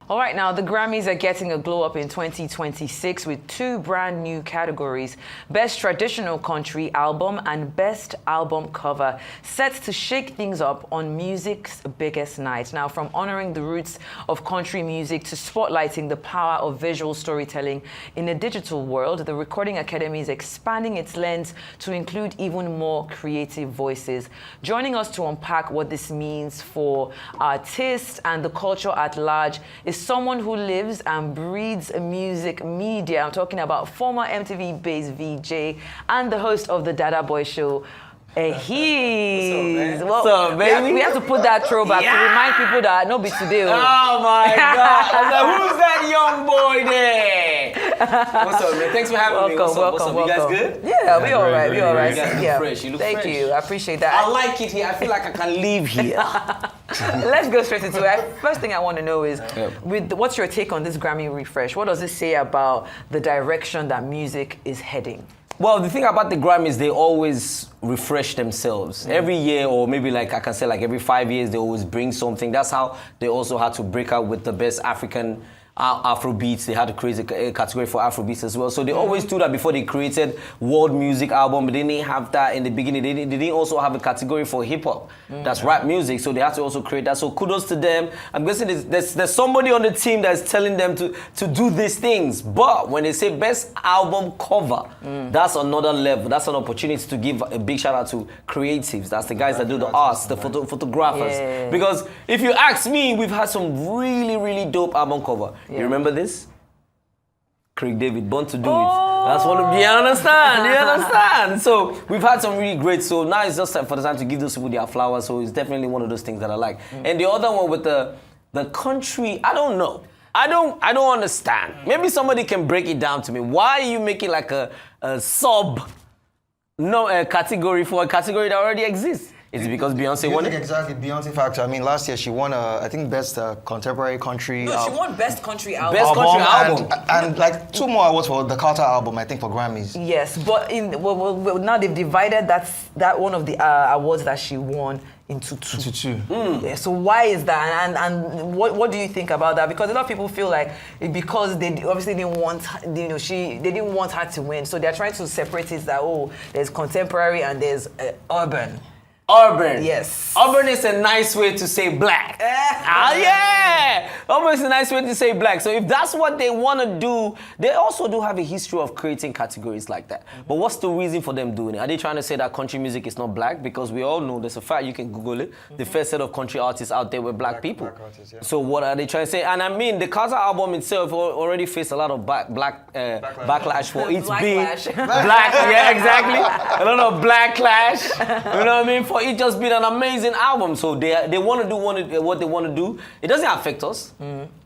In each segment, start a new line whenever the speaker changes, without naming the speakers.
All right, now the Grammys are getting a glow up in 2026 with two brand new categories: Best Traditional Country Album and Best Album Cover, set to shake things up on music's biggest night. Now, from honoring the roots of country music to spotlighting the power of visual storytelling in a digital world, the Recording Academy is expanding its lens to include even more creative voices. Joining us to unpack what this means for artists and the culture at large is someone who lives and breathes music media. I'm talking about former MTV-based VJ and the host of the Dada Boy Show, Ehiz.
What's up, baby?
We have to put that throwback to remind people that no be today.
Oh my God! I was like, who's that young boy there? What's up, man? Thanks for having me. What's up? What's up? You guys good?
Yeah, we all right. We all right.
You guys look fresh. You look
Thank
fresh.
you. I appreciate that.
I like it here. I feel like I can live here.
Let's go straight into it. First thing I want to know is, what's your take on this Grammy refresh? What does it say about the direction that music is heading?
Well, the thing about the Grammys, they always refresh themselves. Every year, or maybe like I can say like every 5 years, they always bring something. That's how they also had to break out with the best African Afrobeats. They had to create a category for Afrobeats as well. So they always do that before they created world music album, but they didn't have that in the beginning. They didn't also have a category for hip hop. That's rap music. So they had to also create that. So kudos to them. I'm guessing there's somebody on the team that's telling them to do these things. But when they say best album cover, that's another level. That's an opportunity to give a big shout out to creatives. That's the guys that do the arts, the photographers. Yeah. Because if you ask me, we've had some really, really dope album cover. You remember this? Craig David, Born to Do It. That's one of, you understand? So we've had some really great, so now it's just for the time to give those people their flowers, so it's definitely one of those things that I like. And the other one with the country, I don't know. I don't understand. Maybe somebody can break it down to me. Why are you making like a category for a category that already exists? Is it because Beyonce won it?
Exactly, Beyonce factor. I mean, last year she won, I think, best contemporary country.
No, she won best country album.
Best country album.
And like 2 more awards for the Carter album, I think, for Grammys.
Yes, but now they've divided that one of the awards that she won into two. Yeah, so why is that? And what do you think about that? Because a lot of people feel like because they obviously didn't want, they didn't want her to win, so they're trying to separate it that there's contemporary and there's urban.
Urban.
Yes.
Urban is a nice way to say black. Yeah! Urban is a nice way to say black. So if that's what they want to do, they also do have a history of creating categories like that. But what's the reason for them doing it? Are they trying to say that country music is not black? Because we all know, there's a fact, you can Google it. The first set of country artists out there were black people.
Black artists, yeah.
So what are they trying to say? And I mean, the Carter album itself already faced a lot of backlash for its being black. Yeah, exactly. A lot of backlash. You know what I mean? For it just been an amazing album. So they want to do what they want to do. It doesn't affect us.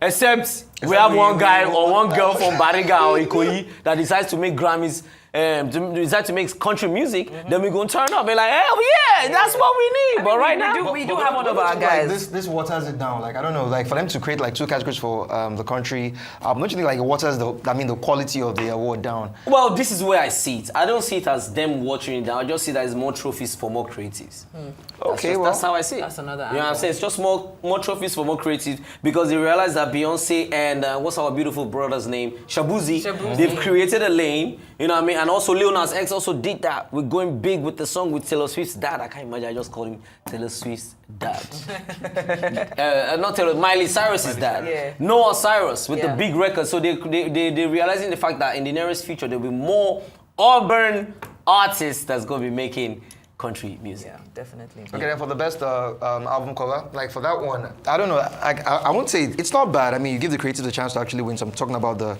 Except we have one guy or one girl from Bariga or Ikoyi that decides to make Grammys, decide to make country music, then we go and turn up and like, hell yeah, that's what we need. But right now,
we do have one of our guys.
Like this waters it down. Like, I don't know, like for them to create like 2 categories for the country, don't you think like it waters the quality of the award down?
Well, this is where I see it. I don't see it as them watering it down. I just see that as more trophies for more creatives. That's how I see it.
That's another
You know what I'm saying? It's just more trophies for more creatives because they realize that Beyonce and what's our beautiful brother's name? Shabuzi. They've created a lane, you know what I mean? And also Lil Nas X also did that. We're going big with the song with Taylor Swift's dad. I can't imagine, I just called him Taylor Swift's dad. Not Taylor, Miley Cyrus's dad.
Yeah.
Noah Cyrus with the big record. So they're realizing the fact that in the nearest future there'll be more urban artists that's going to be making country music.
Yeah, definitely.
Okay, then for the best album cover, like for that one, I don't know. I won't say it's not bad. I mean, you give the creatives a chance to actually win. So I'm talking about the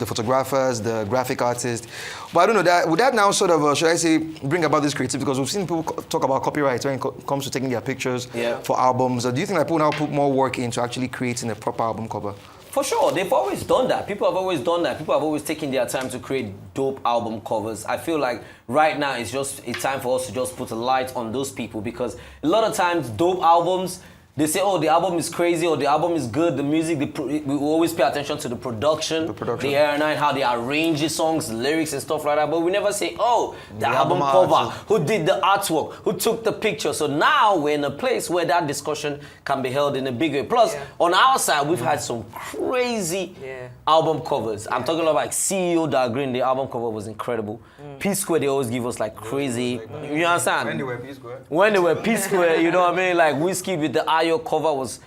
photographers, the graphic artists. But I don't know. Would that now sort of should I say bring about this creativity? Because we've seen people talk about copyright when it comes to taking their pictures for albums. Do you think that people now put more work into actually creating a proper album cover?
For sure, they've always done that. People have always done that. People have always taken their time to create dope album covers. I feel like right now it's just a time for us to just put a light on those people because a lot of times dope albums they say, oh, the album is crazy or the album is good, the music, we always pay attention to the production, the R&I, how they arrange the songs, the lyrics and stuff like that, but we never say, oh, the album cover, who did the artwork, who took the picture. So now we're in a place where that discussion can be held in a big way. Plus, on our side, we've had some crazy album covers. I'm talking about like CEO Da Green, the album cover was incredible. P-Square, they always give us like crazy, you understand?
When they were P-Square.
When they were P-Square, you know what I mean? Like Whiskey with the Ayo cover was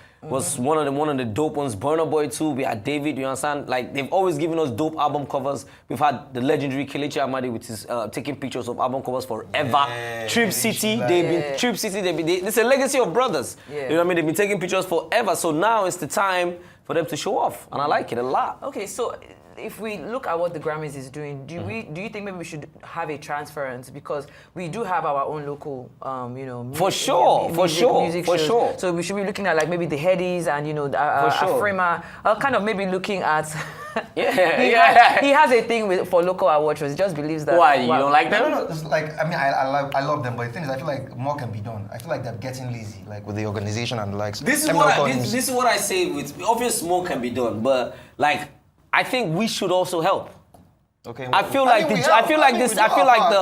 one of the dope ones. Burna Boy too. We had David, you understand? Like they've always given us dope album covers. We've had the legendary Kelechi Amadi, which is taking pictures of album covers forever. Trip City, it's a legacy of brothers. You know what I mean? They've been taking pictures forever. So now it's the time for them to show off, and I like it a lot.
Okay, so if we look at what the Grammys is doing, do you think maybe we should have a transference, because we do have our own local,
for sure.
So we should be looking at like maybe the Ehiz and Afrima, kind of maybe looking at. He has a thing for local award shows. He just believes that.
Why you don't like them?
No. It's like, I mean, I love them, but the thing is, I feel like more can be done. I feel like they're getting lazy, like with the organization and the likes.
This is what I say. With obvious, more can be done, but like. I think we should also help.
Okay.
I feel like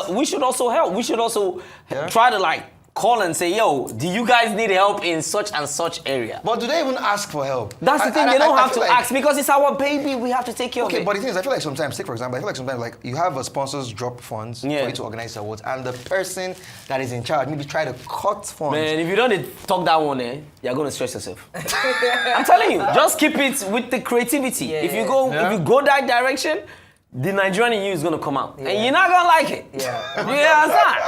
we should also help. We should also try to like call and say, yo, do you guys need help in such and such area?
But do they even ask for help?
That's the thing, they don't have to ask because it's our baby, we have to take care of it.
Okay, but the thing is, I feel like sometimes, take for example, like you have sponsors drop funds for you to organize awards, and the person that is in charge maybe try to cut funds.
Man, if you don't talk that one, you're going to stress yourself. I'm telling you, just keep it with the creativity. If you go that direction, the Nigerian in you is gonna come out, and you're not gonna like it. You understand?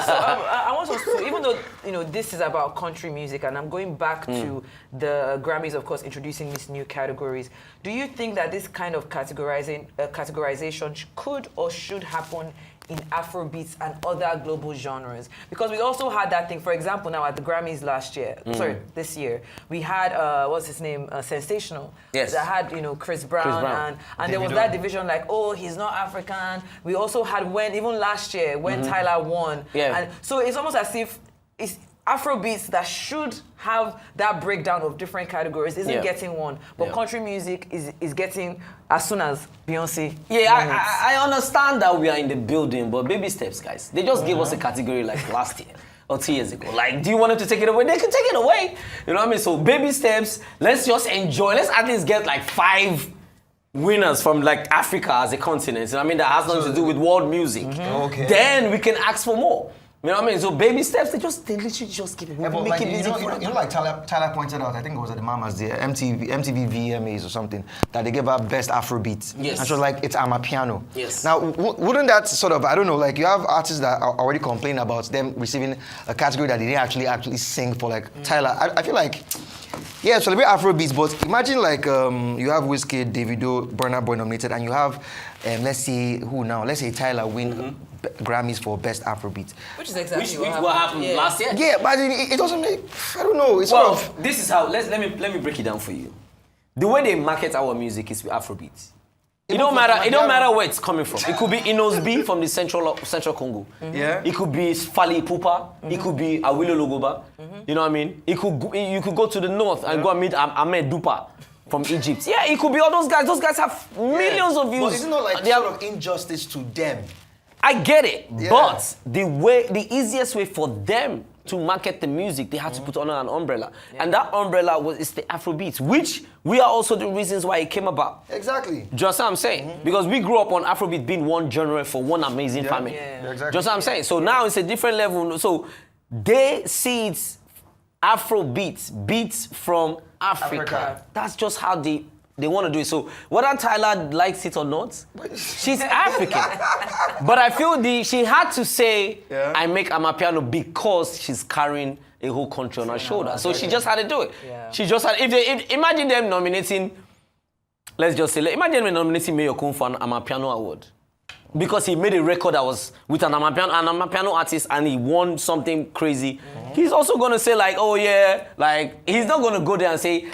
So I want us to, even though this is about country music, and I'm going back to the Grammys, of course, introducing these new categories. Do you think that this kind of categorization could or should happen in Afrobeats and other global genres? Because we also had that thing, for example, now at the Grammys this year, we had, what's his name, Sensational.
Yes.
That had, Chris Brown. And there was that division like, oh, he's not African. We also had even last year, when Tyler won. And so it's almost as if it's Afrobeats that should have that breakdown of different categories isn't getting one, but country music is getting as soon as Beyonce.
I understand that we are in the building, but baby steps, guys. They just gave us a category like last year or 2 years ago. Like, do you want them to take it away? They can take it away. You know what I mean? So baby steps. Let's just enjoy. Let's at least get like 5 winners from like Africa as a continent. You know what I mean? That has nothing to do with world music.
Okay.
Then we can ask for more. You know what I mean? So baby steps, they literally just keep it. Make it easy for them.
Like Tyler pointed out, I think it was at the Mamas, the MTV VMAs or something, that they gave her best Afrobeat.
Yes.
And she was like, it's Amapiano.
Yes.
Now, wouldn't that sort of, I don't know, like you have artists that are already complaining about them receiving a category that they didn't actually sing for, like Tyler. I feel like, celebrate Afrobeats, but imagine like you have Whiskey, Davido, Burna Boy nominated, and you have, let's say Tyler win Grammys for Best Afrobeat.
Which is exactly
what happened last year.
Yeah, but it doesn't make, I don't know. It's
well,
sort of,
this is how, let me break it down for you. The way they market our music is with Afrobeat. It don't matter where it's coming from. It could be Inosbi from the central Congo.
Yeah.
It could be Fali Pupa. It could be Awilo Logoba. You know what I mean? You could go to the north and go and meet Ahmed Dupa from Egypt. Yeah, it could be all those guys. Those guys have millions of views.
But isn't it like sort of injustice to them?
I get it, but the easiest way for them to market the music, they had to put under an umbrella. And that umbrella is the Afrobeats, which we are also the reasons why it came about.
Exactly.
Just what I'm saying. Because we grew up on Afrobeat being one genre for one amazing family.
Yeah, exactly.
Just what I'm saying. So now it's a different level. So they see it's Afrobeats, beats from Africa. That's just how they want to do it. So whether Tyler likes it or not, she's African. But I feel she had to say, I make Amapiano because she's carrying a whole country on her shoulder. So she just had to do it. Yeah. She just had, imagine them nominating, let's just say, imagine them nominating Mayorkun for an Amapiano award. Because he made a record that was with an Amapiano artist and he won something crazy. He's also going to say like, oh yeah, like, he's not going to go there and say,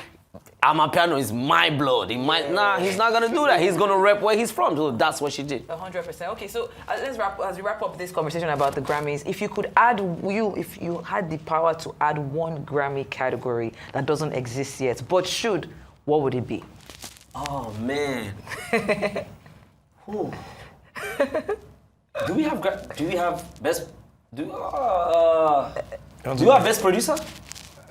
Amapiano is my blood. Nah, he's not gonna do that. He's gonna rep where he's from. So that's what she did.
100%. Okay, so let's as we wrap up this conversation about the Grammys. If you could add, if you had the power to add one Grammy category that doesn't exist yet, but should, what would it be?
Oh man. Who? Do we have best? Do you have best producer?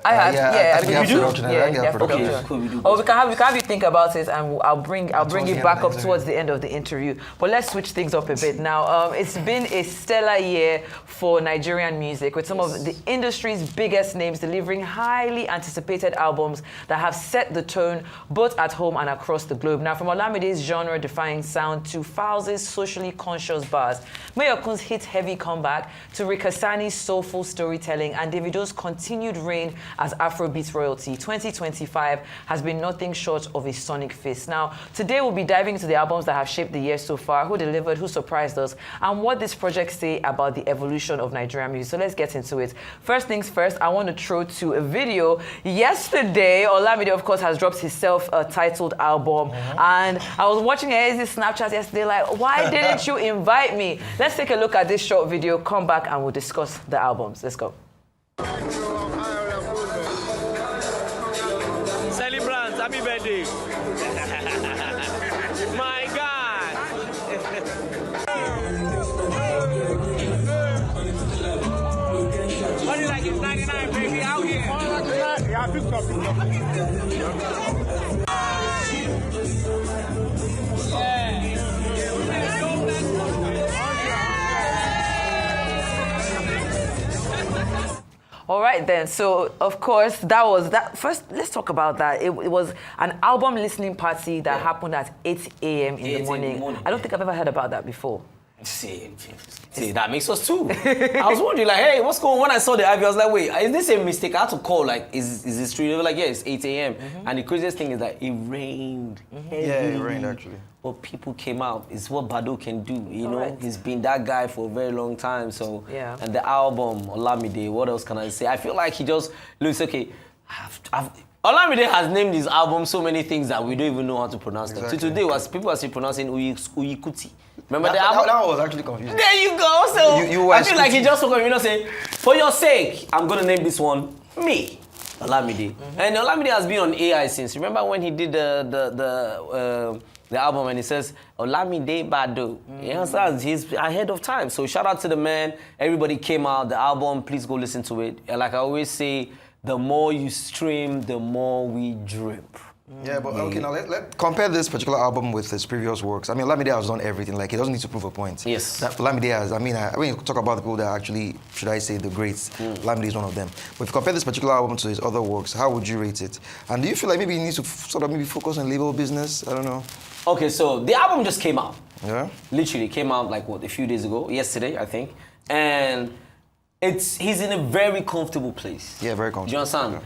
I have,
I think
I
we
mean,
have production. I think we have production.
Okay, cool. We do.
Oh, we can have you think about it, and I'll bring you back up towards the end of the interview. But let's switch things up a bit now. It's been a stellar year for Nigerian music, with some of the industry's biggest names delivering highly anticipated albums that have set the tone both at home and across the globe. Now, from Olamide's genre-defying sound to Falz's socially conscious bars, Mayorkun's hit-heavy comeback to Ric Hassani's soulful storytelling, and Davido's continued reign as Afrobeat royalty, 2025 has been nothing short of a sonic feast. Now, today we'll be diving into the albums that have shaped the year so far, who delivered, who surprised us, and what these projects say about the evolution of Nigerian music. So let's get into it. First things first, I want to throw to a video. Yesterday, Olamide, of course, has dropped his self-titled album, and I was watching Ehiz's Snapchat yesterday, like, why didn't you invite me? Let's take a look at this short video, come back, and we'll discuss the albums. Let's go.
Celebrants, happy birthday. My God. What do you like? It's 99, baby, out here. Yeah, pick up.
All right then, so of course that was that. First, let's talk about that. It was an album listening party that happened at 8 a.m. in the morning. I don't think I've ever heard about that before.
See, that makes us too. I was wondering, like, hey, what's going on? When I saw the IV, I was like, wait, is this a mistake? I had to call, like, is this true? They were like, yeah, it's 8 a.m. And the craziest thing is that it rained.
Yeah, it rained actually.
But people came out. It's what Bado can do, you know?
Right.
He's been that guy for a very long time. So,
yeah.
And the album, Olamide, what else can I say? I feel like he just looks, okay, Olamide has named his album so many things that we don't even know how to pronounce them. So today, people are still pronouncing Uyikuti. Remember the album?
That was actually confusing.
There you go. So
you
I feel like he just forgot, saying, for your sake, I'm going to name this one me, Olamide. And Olamide has been on AI since. Remember when he did the album and he says, Olamide Bado. You understand? He's ahead of time. So shout out to the man. Everybody came out. The album, please go listen to it. And like I always say, the more you stream, the more we drip.
Yeah, but okay, now let's compare this particular album with his previous works. I mean, Olamide has done everything. Like, he doesn't need to prove a point.
Yes.
Olamide has. I mean, when you talk about the people that actually, should I say, the greats, Olamide is one of them. But if you compare this particular album to his other works, how would you rate it? And do you feel like maybe he needs to sort of maybe focus on label business? I don't know.
Okay, so the album just came out.
Yeah?
Literally came out like, what, a few days ago? Yesterday, I think. And he's in a very comfortable place.
Yeah, very comfortable.
Do you understand?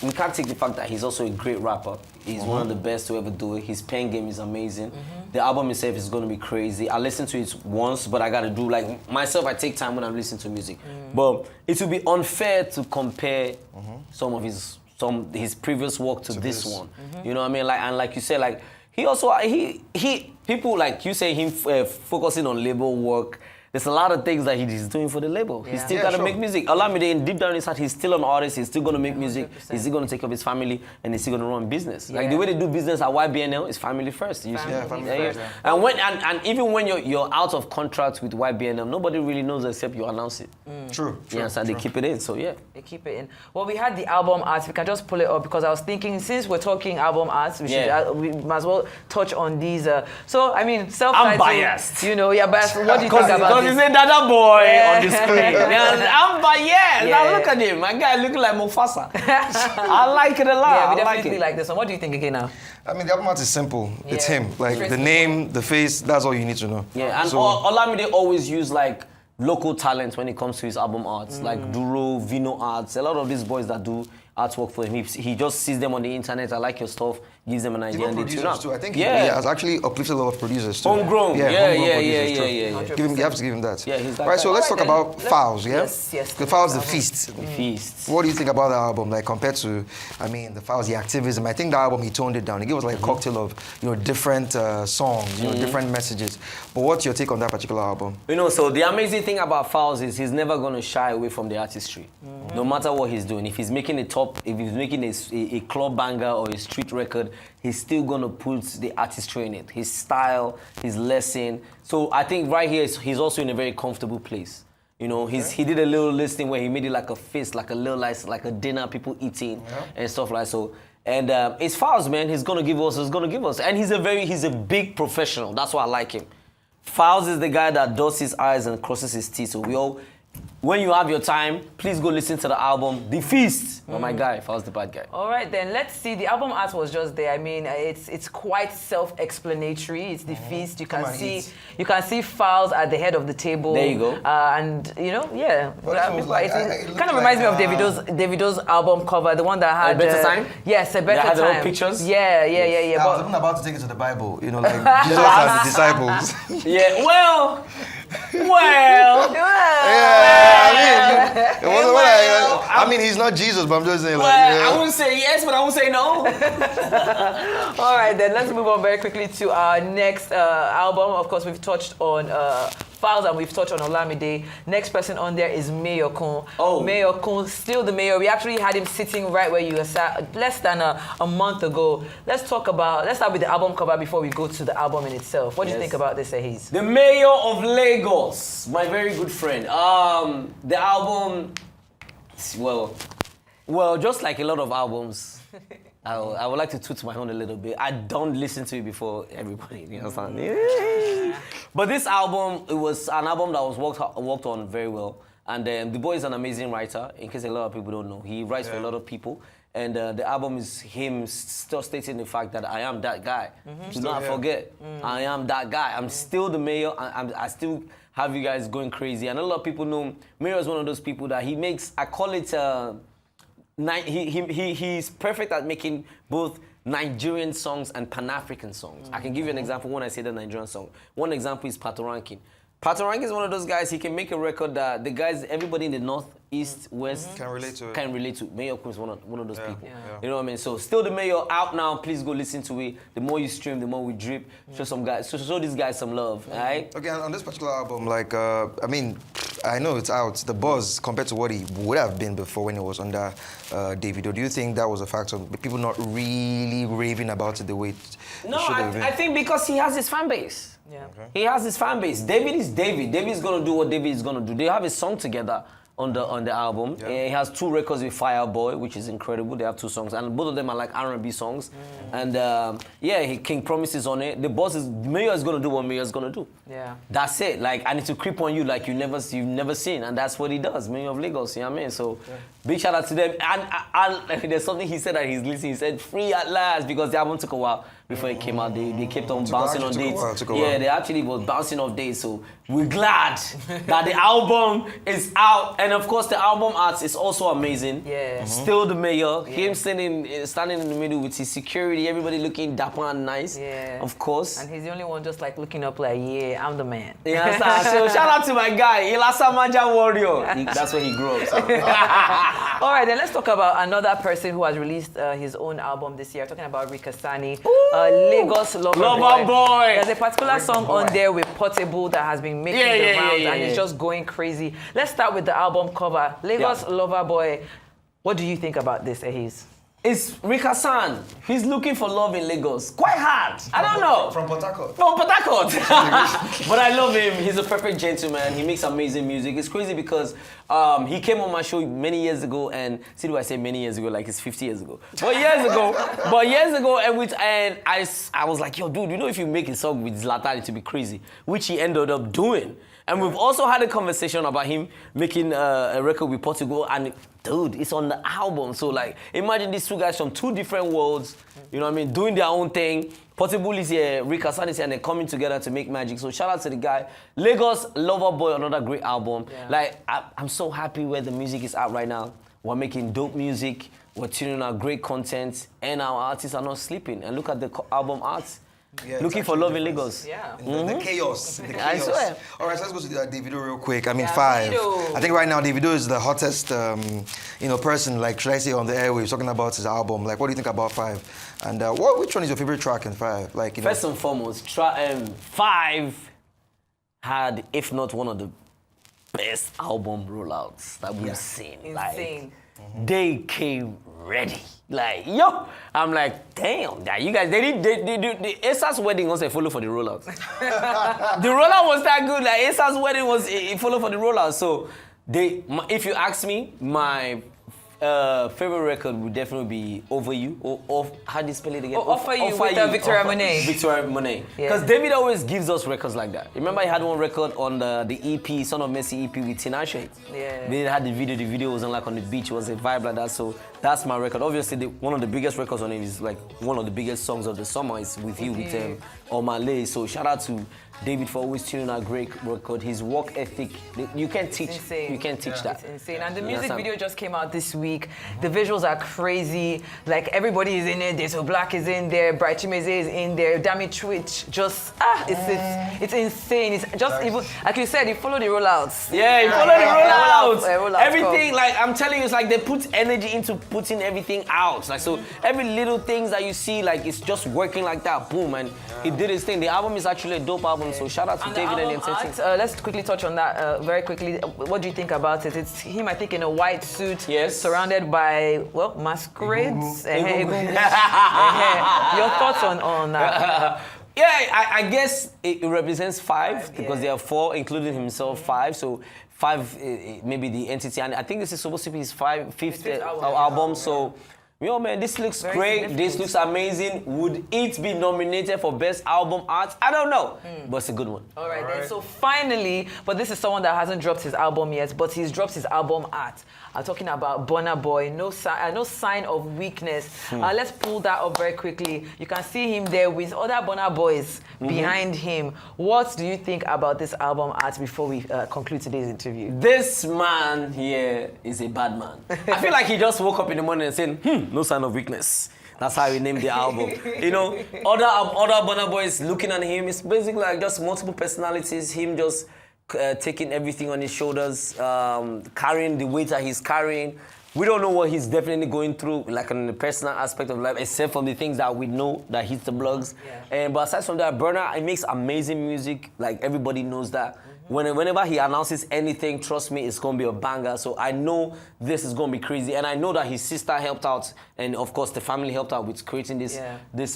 We can't take the fact that he's also a great rapper. He's one of the best to ever do it. His pen game is amazing. The album itself is going to be crazy. I listened to it once, but I got to do, like, myself, I take time when I'm listening to music. But it would be unfair to compare some of his previous work to this one. You know what I mean? Like, and like you said, like, he also, people, like you say, him focusing on label work. There's a lot of things that he's doing for the label. He's still got to make music. Olamide, in deep down in his heart, he's still an artist. He's still going to make music. 100%. He's still going to take care of his family, and he's still going to run business. Like the way they do business at YBNL is family first. Family
first.
Yeah. And even when you're out of contract with YBNL, nobody really knows except you announce it.
True.
Yes, and they keep it in. So yeah.
They keep it in. Well, we had the album art. We can just pull it up because I was thinking, since we're talking album art, we might as well touch on these. So I mean, self-titled.
I'm biased.
You know, yeah, biased. What do you think about
because
this?
he said Dada Boy on the screen. I'm biased. Now look at him. My guy looking like Mufasa. I like it a lot.
Yeah, we definitely like this one. What do you think again now?
I mean, the album art is simple. It's him. Like, the name, the face, that's all you need to know.
Yeah, and Olamide always use, like, local talent when it comes to his album arts, like Duro, Vino Arts, a lot of these boys that do artwork for him. He just sees them on the internet. I like your stuff. Gives them an idea
Even
and they tune
producers
up.
too. I think he has actually uplifted a lot of producers too.
Homegrown.
Yeah.
You
have to give him that.
Yeah, he's that
Right,
guy.
so let's talk about Falz, yeah?
Yes.
The Falz, the Feast.
The Feast.
What do you think about the album, like compared to, I mean, the Falz, the activism? I think the album, he toned it down. He gave us like a cocktail of, different songs, different messages. But what's your take on that particular album?
So the amazing thing about Falz is he's never going to shy away from the artistry. No matter what he's doing. If he's making if he's making a club banger or a street record, he's still going to put the artistry in it. His style, his lesson. So I think right here, he's also in a very comfortable place. He did a little listing where he made it like a feast, like a little like a dinner, people eating and stuff like so. And it's Falz, man. He's gonna give us. And he's a big professional. That's why I like him. Falz is the guy that dots his I's and crosses his T's. So when you have your time, please go listen to the album, The Feast. Oh my guy, Falz the bad guy.
All right, then let's see. The album art was just there. I mean, it's quite self-explanatory. It's The Feast. You can see Falz at the head of the table.
There you go.
And yeah.
Well,
it kind of reminds me of Davido's album cover, the one that had
A Better Time?
Yes, A Better
That had
Time.
the old pictures?
Yeah.
I was even about to take it to the Bible, like Jesus and the disciples.
Yeah. Well.
I mean, he's not Jesus, but I'm just saying,
I wouldn't say yes, but I won't say no.
All right, then let's move on very quickly to our next album. Of course, we've touched on Falz and we've touched on Olamide. Next person on there is Mayorkun. Mayorkun, still the mayor. We actually had him sitting right where you were sat less than a month ago. Let's start with the album cover before we go to the album in itself. What do you think about this, Ehiz?
The mayor of Lagos, my very good friend. The album, well, just like a lot of albums, I would like to toot my horn a little bit. I don't listen to it before everybody, you understand? But this album, it was an album that was worked on very well. And the boy is an amazing writer, in case a lot of people don't know. He writes for a lot of people. And the album is him still stating the fact that I am that guy. Do not forget, I am that guy. I'm still the mayor. I still have you guys going crazy. And a lot of people know Mayor is one of those people that he makes, I call it, he's perfect at making both Nigerian songs and Pan-African songs. I can give you an example when I say the Nigerian song. One example is Patoranking. Patoranking is one of those guys, he can make a record that the guys, everybody in the north, east, west
can relate to it.
Mayorkun is one of those people.
Yeah.
You know what I mean? So still the mayor out now, please go listen to it. The more you stream, the more we drip. Show some guys, show these guys some love, all right?
Okay, on this particular album, I mean, I know it's out. The buzz compared to what he would have been before when he was under Davido. Do you think that was a factor? People not really raving about it the way it should have been?
I think because he has his fan base.
Yeah.
Okay. He has his fan base. David is David. David's gonna do what David is gonna do. They have a song together on the album. Yeah. He has 2 records with Fireboy, which is incredible. They have 2 songs, and both of them are like R&B songs. And King Promises on it. The boss is Mayor is gonna do what Mayor is gonna do.
Yeah.
That's it. Like, I need to creep on you like you've never seen, and that's what he does. Mayor of Lagos, you know what I mean? So big shout out to them. And there's something he said that he's listening. He said free at last because the album took a while before it came out. They kept on bouncing on dates. Yeah, they actually was bouncing off dates. So we're glad that the album is out. And of course, the album art is also amazing.
Yeah.
Still the mayor. Him standing in the middle with his security. Everybody looking dapper and nice.
Yeah.
Of course.
And he's the only one just like looking up like, yeah, I'm the man.
Yeah, so shout out to my guy, Ilasa Maja Warrior. That's where he grew up. So.
All right, then let's talk about another person who has released his own album this year. Talking about Ric Hassani, Lagos Lover Boy. There's a particular song on there with Portable that has been making the rounds and it's just going crazy. Let's start with the album cover. Lagos Lover Boy. What do you think about this, Ehiz?
It's Ric Hassani. He's looking for love in Lagos. Quite hard. I don't know.
From Port Harcourt.
From Port Harcourt. But I love him. He's a perfect gentleman. He makes amazing music. It's crazy because he came on my show many years ago, and see, do I say many years ago like it's 50 years ago? But years ago, and I was like, yo, dude, you know if you make a song with Zlatan, it would be crazy, which he ended up doing. And we've also had a conversation about him making a record with Portugal, and dude, it's on the album. So like, imagine these 2 guys from 2 different worlds, you know what I mean, doing their own thing. Portugal is here, Ric Hassani is here, and they're coming together to make magic. So shout out to the guy. Lagos Lover Boy, another great album. Yeah. Like, I'm so happy where the music is at right now. we're making dope music, we're tuning out great content, and our artists are not sleeping. And look at the album art.
Yeah,
Looking for love in
difference.
Lagos.
Yeah.
The chaos. The
I
chaos.
swear.
All right, so let's go to Davido real quick. I mean,
Davido.
5. I think right now Davido is the hottest, person. Like, should I say on the airwaves talking about his album? Like, what do you think about 5? And which one is your favorite track in 5? Like, you know.
First and foremost, 5 had, if not one of the best album rollouts that we've seen.
Insane.
Like, they came ready. Like, yo, I'm like, damn, that you guys, the Esa's wedding was a follow for the rollout. The rollout was that good. Like, Esa's wedding was a follow for the rollout. So, if you ask me, my favorite record would definitely be Over You. Or how do you spell it again?
Offer You with Victoria Monet.
Victoria Monet.
Yeah.
Because David always gives us records like that. Remember he had one record on the EP, Son of Mercy EP with Tinashe.
Yeah.
They had the video wasn't like on the beach, it was a vibe like that. So that's my record. Obviously one of the biggest records on it is like one of the biggest songs of the summer is With You with Olamide. So shout out to David for always tuning out great record. His work ethic, you can't teach.
Insane.
You can't teach that.
It's insane. And the music
understand?
video just came out this week. The visuals are crazy. Like, everybody is in it. Deso Black is in there. Bright Chimeze is in there. Dami Twitch. Just, it's insane. It's just even, like you said, you follow the rollouts.
Yeah, you follow the rollouts.
Rollouts,
Everything,
go.
like I'm telling you, it's like they put energy into putting everything out. Like, so every little things that you see, like it's just working like that. Boom, and he did his thing. The album is actually a dope album. So shout out to
And
David
the
and the
album art,
Entertainment.
let's quickly touch on that very quickly. What do you think about it? It's him, I think, in a white suit,
Yes.
surrounded by, well, masquerades.
Egungun.
Your thoughts on that?
Yeah, I guess it represents 5 because there are 4, including himself, 5. So 5, maybe the entity, and I think this is supposed to be his fifth album. So, yo, man, this looks
Very
great.
significant.
This looks amazing. Would it be nominated for Best Album Art? I don't know, but it's a good one.
All right, then. So finally, but this is someone that hasn't dropped his album yet, but he's dropped his album art. I'm talking about Burna Boy, no sign of weakness. Let's pull that up very quickly. You can see him there with other Burna Boys behind him. What do you think about this album art before we conclude today's interview?
This man here is a bad man. I feel like he just woke up in the morning and said, no sign of weakness. That's how we named the album. You know, other Burna Boys looking at him, it's basically like just multiple personalities, him just taking everything on his shoulders, carrying the weight that he's carrying. We don't know what he's definitely going through, like on the personal aspect of life, except from the things that we know that hits the blogs.
Yeah.
But aside from that, Burna, he makes amazing music. Like, everybody knows that. Whenever he announces anything, trust me, it's going to be a banger. So I know this is going to be crazy. And I know that his sister helped out. And, of course, the family helped out with creating this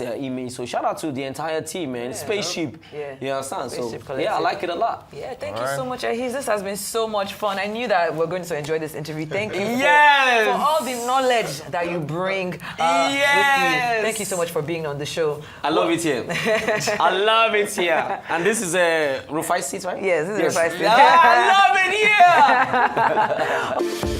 image. So shout out to the entire team, man. Spaceship.
Yeah.
You understand?
Spaceship
So,
Collective.
yeah, I like it a lot.
Yeah, thank you so much, Ehiz. This has been so much fun. I knew that we're going to enjoy this interview. Thank you for all the knowledge that you bring with you. Thank you so much for being on the show.
I love it here. I love it here. And this is a Rufai seat, right?
Yes, this is a
I love it here.